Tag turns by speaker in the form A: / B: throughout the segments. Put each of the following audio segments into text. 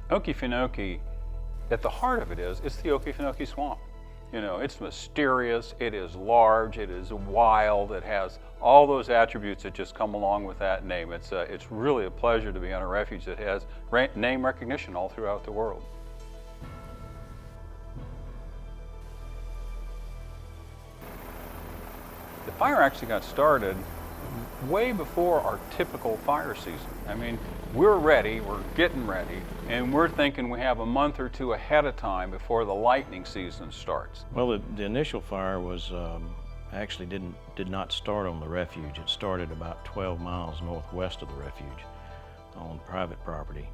A: Okefenokee, at the heart of it is, it's the Okefenokee Swamp. You know, it's mysterious, it is large, it is wild, it has all those attributes that just come along with that name. It's really a pleasure to be on a refuge that has name recognition all throughout the world. The fire actually got started way before our typical fire season. I mean, we're ready, we're getting ready, and we're thinking we have a month or two ahead of time before the lightning season starts.
B: Well, the initial fire was actually did not start on the refuge. It started about 12 miles northwest of the refuge on private property,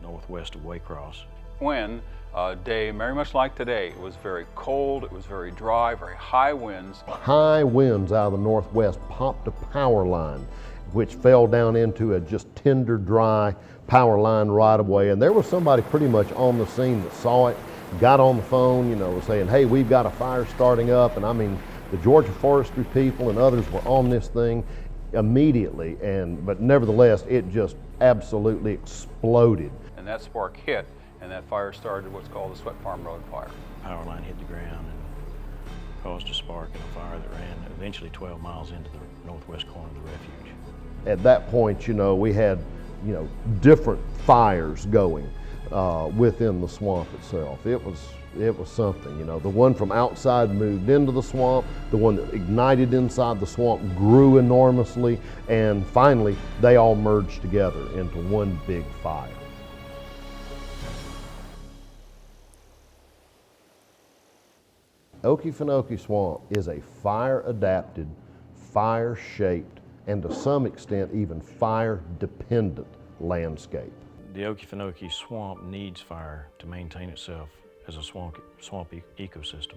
B: northwest of Waycross.
A: When a day very much like today, it was very cold, it was very dry, very high winds.
C: High winds out of the northwest popped a power line, which fell down into a just tender, dry power line right away. And there was somebody pretty much on the scene that saw it, got on the phone, you know, saying, hey, we've got a fire starting up. And I mean, the Georgia Forestry people and others were on this thing immediately, but nevertheless, it just absolutely exploded.
A: And that spark hit, and that fire started what's called the Sweat Farm Road fire.
B: Power line hit the ground and caused a spark in a fire that ran eventually 12 miles into the northwest corner of the refuge.
C: At that point, you know, we had, you know, different fires going within the swamp itself. It was something, you know. The one from outside moved into the swamp. The one that ignited inside the swamp grew enormously, and finally, they all merged together into one big fire. Okefenokee Swamp is a fire-adapted, fire-shaped, and to some extent even fire-dependent landscape.
B: The Okefenokee Swamp needs fire to maintain itself as a swampy ecosystem.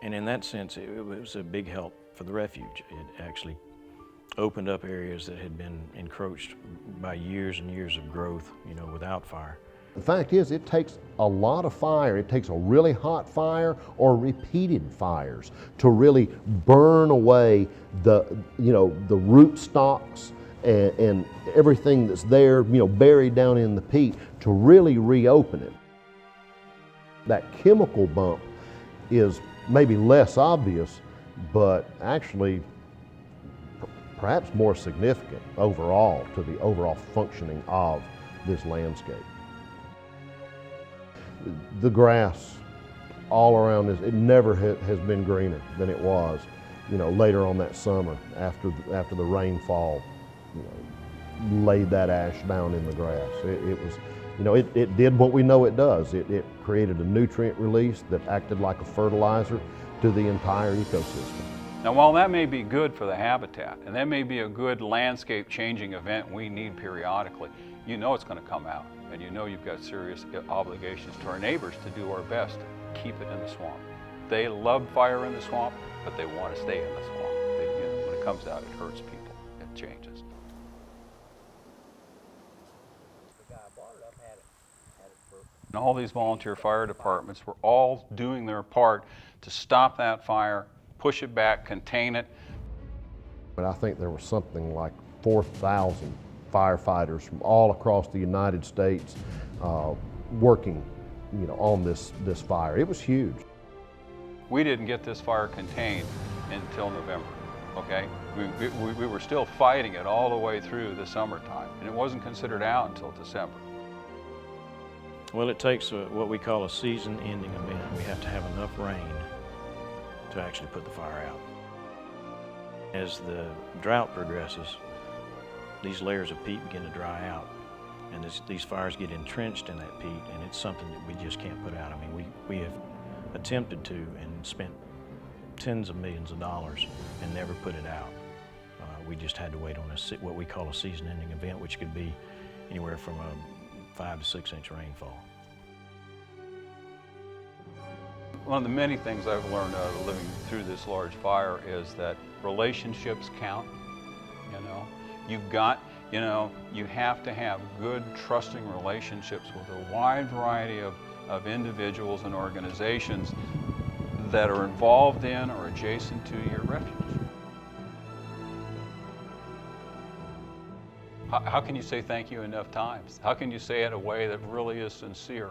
B: And in that sense, it was a big help for the refuge. It actually opened up areas that had been encroached by years and years of growth, you know, without fire.
C: The fact is, it takes a lot of fire. It takes a really hot fire or repeated fires to really burn away the root stocks and everything that's there, you know, buried down in the peat, to really reopen it. That chemical bump is maybe less obvious, but actually perhaps more significant overall to the overall functioning of this landscape. The grass all around this, it never has been greener than it was, you know, later on that summer after the rainfall, you know, laid that ash down in the grass. It was, you know, it did what we know it does. It created a nutrient release that acted like a fertilizer to the entire ecosystem.
A: Now, while that may be good for the habitat, and that may be a good landscape changing event we need periodically, you know it's going to come out, and you know you've got serious obligations to our neighbors to do our best to keep it in the swamp. They love fire in the swamp, but they want to stay in the swamp. When it comes out, it hurts people. It changes. And all these volunteer fire departments were all doing their part to stop that fire, push it back, contain it.
C: But I think there was something like 4,000 firefighters from all across the United States working, you know, on this fire. It was huge.
A: We didn't get this fire contained until November, okay? We were still fighting it all the way through the summertime, and it wasn't considered out until December.
B: Well, it takes what we call a season-ending event. We have to have enough rain to actually put the fire out. As the drought progresses, these layers of peat begin to dry out, and these fires get entrenched in that peat, and it's something that we just can't put out. I mean, we have attempted to and spent tens of millions of dollars and never put it out. We just had to wait on what we call a season-ending event, which could be anywhere from a 5 to 6 inch rainfall.
A: One of the many things I've learned out of living through this large fire is that relationships count. You know, you have to have good, trusting relationships with a wide variety of individuals and organizations that are involved in or adjacent to your refuge. How can you say thank you enough times? How can you say it in a way that really is sincere?